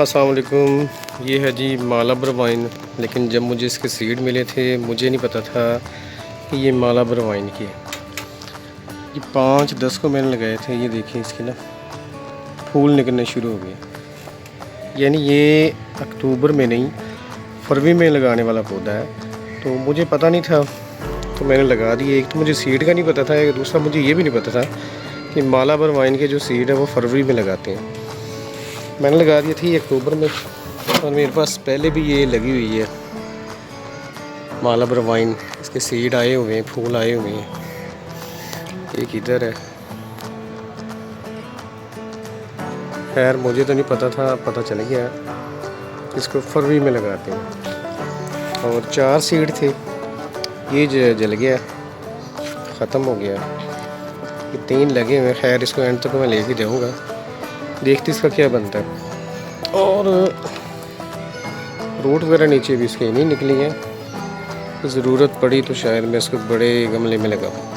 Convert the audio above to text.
अस्सलाम वालेकुम। ये है जी मालाबर वाइन। लेकिन जब मुझे इसके सीड मिले थे मुझे नहीं पता था कि ये मालाबर वाइन की है। ये 5-10 को मैंने लगाए थे। ये देखिए इसके ना फूल निकलने शुरू हो गए। यानी ये अक्टूबर में नहीं फरवरी में लगाने वाला पौधा है। तो मुझे पता नहीं था तो मैंने लगा दिए। एक तो मुझे सीड का नहीं पता था, एक दूसरा मुझे ये भी नहीं पता था कि मालाबर वाइन के जो सीड है वो फरवरी में लगाते हैं। मैंने लगा दी थी अक्टूबर में और मेरे पास पहले भी ये लगी हुई है मालाबर वाइन। इसके सीड आए हुए हैं, फूल आए हुए हैं। एक इधर है। खैर मुझे तो नहीं पता था, पता चल गया इसको फरवरी में लगाते हैं। और 4 सीड थे, ये जल गया, ख़त्म हो गया। ये 3 लगे हुए। खैर इसको एंड तक मैं लेके जाऊँगा, देखते इसका क्या बनता है। और रूट वगैरह नीचे भी इसके नहीं निकली हैं। ज़रूरत पड़ी तो शायद मैं इसको बड़े गमले में लगाऊँ।